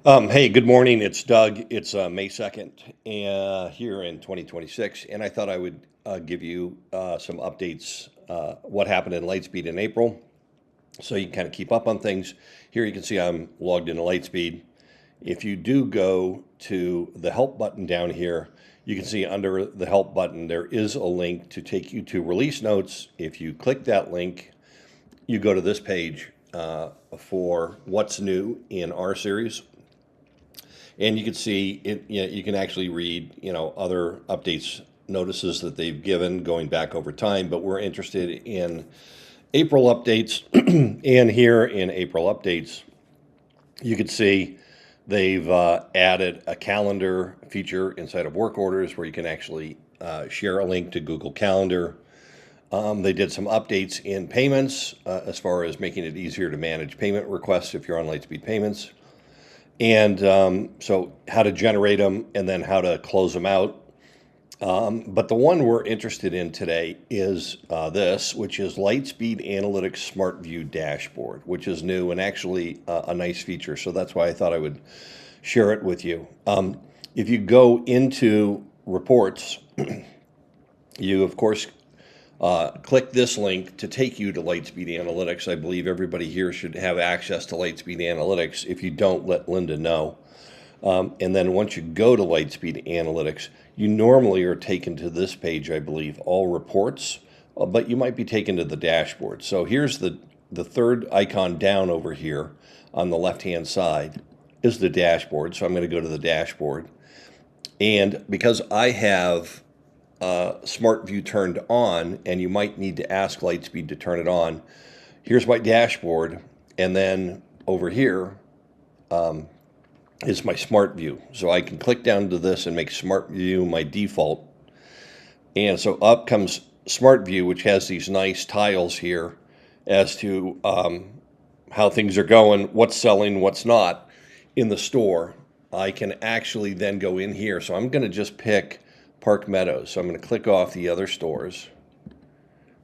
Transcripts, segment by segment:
Hey, good morning. It's Doug. It's May 2nd here in 2026, and I thought I would give you some updates, what happened in Lightspeed in April, so you can kind of keep up on things. Here you can see I'm logged into Lightspeed. If you do go to the help button down here, you can see under the help button there is a link to take you to release notes. If you click that link, you go to this page for what's new in our series. And you can see it, you can actually read, other updates, notices that they've given going back over time, but we're interested in April updates. And here in April updates, you can see they've added a calendar feature inside of work orders where you can actually share a link to Google Calendar. They did some updates in payments as far as making it easier to manage payment requests if you're on Lightspeed Payments. And so how to generate them and then how to close them out. But the one we're interested in today is this, which is Lightspeed Analytics Smart View Dashboard, which is new and actually a nice feature. So that's why I thought I would share it with you. If you go into reports, you of course click this link to take you to Lightspeed Analytics. I believe everybody here should have access to Lightspeed Analytics. If you don't, let Linda know. And then once you go to Lightspeed Analytics, you normally are taken to this page, I believe, all reports, but you might be taken to the dashboard. So here's the third icon down over here on the left-hand side is the dashboard. So I'm going to go to the dashboard. And because I have Smart View turned on, and you might need to ask Lightspeed to turn it on, here's my dashboard. And then over here, is my Smart View. So I can click down to this and make Smart View my default. And so up comes Smart View, which has these nice tiles here as to how things are going, what's selling, what's not in the store. I can actually then go in here. So I'm going to just pick Park Meadows. So I'm going to click off the other stores,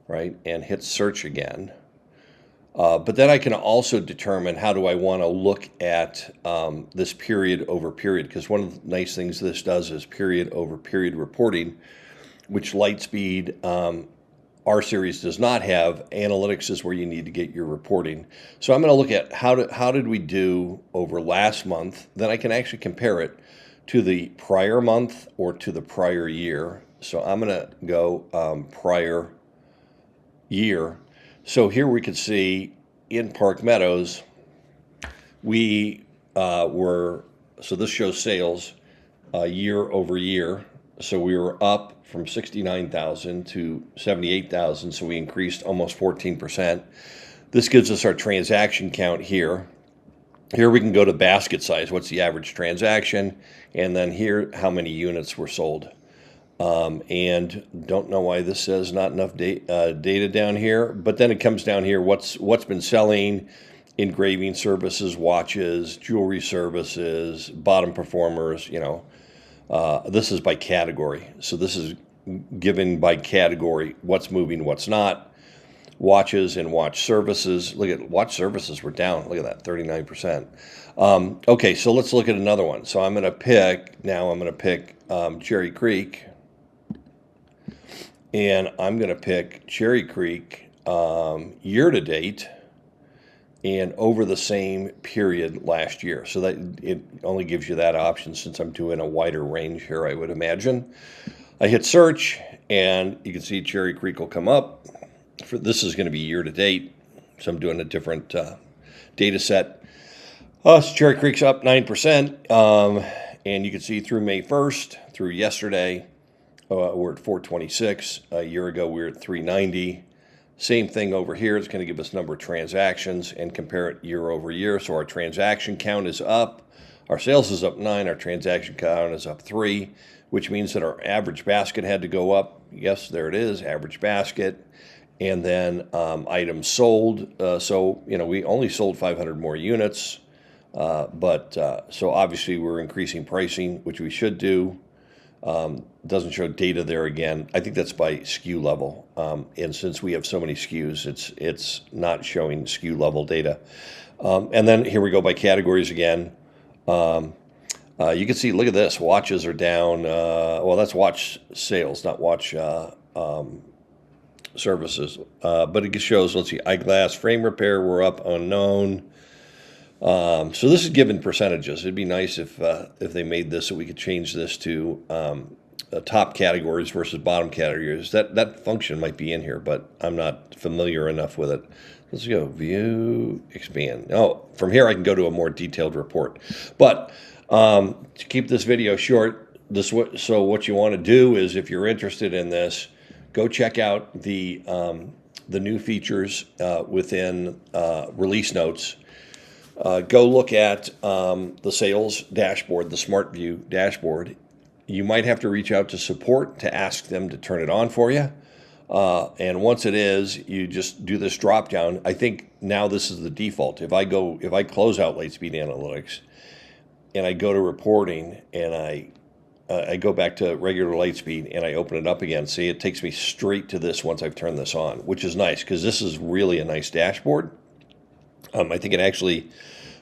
right, and hit search again. But then I can also determine how do I want to look at this period over period, because one of the nice things this does is period over period reporting, which Lightspeed R series does not have. Analytics is where you need to get your reporting. So I'm going to look at how did we do over last month. Then I can actually compare it to the prior month or to the prior year. So I'm going to go prior year. So here we could see in Park Meadows, we so this shows sales year over year. So we were up from 69,000 to 78,000. So we increased almost 14%. This gives us our transaction count here. Here we can go to basket size. What's the average transaction? And then here, how many units were sold. And don't know why this says not enough data down here, but then it comes down here, what's been selling, engraving services, watches, jewelry services, bottom performers, this is by category. So this is given by category, what's moving, what's not. Watches and watch services. Look at watch services were down. Look at that, 39%. Okay, so let's look at another one. So I'm going to pick Cherry Creek. And I'm going to pick Cherry Creek year to date and over the same period last year. So that it only gives you that option since I'm doing a wider range here, I would imagine. I hit search and you can see Cherry Creek will come up. This is going to be year to date. So I'm doing a different data set. So Cherry Creek's up 9%. And you can see through May 1st, through yesterday, we're at 426. A year ago, we were at 390. Same thing over here. It's going to give us number of transactions and compare it year over year. So our transaction count is up. Our sales is up 9. Our transaction count is up 3, which means that our average basket had to go up. Yes, there it is, average basket. And then items sold. So, we only sold 500 more units. So obviously we're increasing pricing, which we should do. Doesn't show data there again. I think that's by SKU level. And since we have so many SKUs, it's not showing SKU level data. And then here we go by categories again. You can see, look at this, watches are down. Well, that's watch sales, not watch services. But it shows, let's see, eyeglass frame repair, we're up, unknown. So this is given percentages. It'd be nice if they made this so we could change this to top categories versus bottom categories. That function might be in here, but I'm not familiar enough with it. Let's go view, expand. Oh, from here I can go to a more detailed report. But to keep this video short, so what you want to do is, if you're interested in this, go check out the new features within release notes. Go look at the sales dashboard, the Smart View dashboard. You might have to reach out to support to ask them to turn it on for you. And once it is, you just do this drop down. I think now this is the default. If I close out Lightspeed Analytics and I go to reporting and I go back to regular Lightspeed and I open it up again, see, it takes me straight to this once I've turned this on, which is nice because this is really a nice dashboard. I think it actually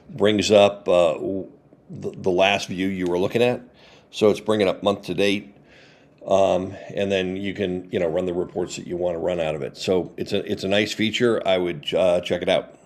brings up the last view you were looking at. So it's bringing up month to date. And then you can, run the reports that you want to run out of it. So it's a nice feature. I would check it out.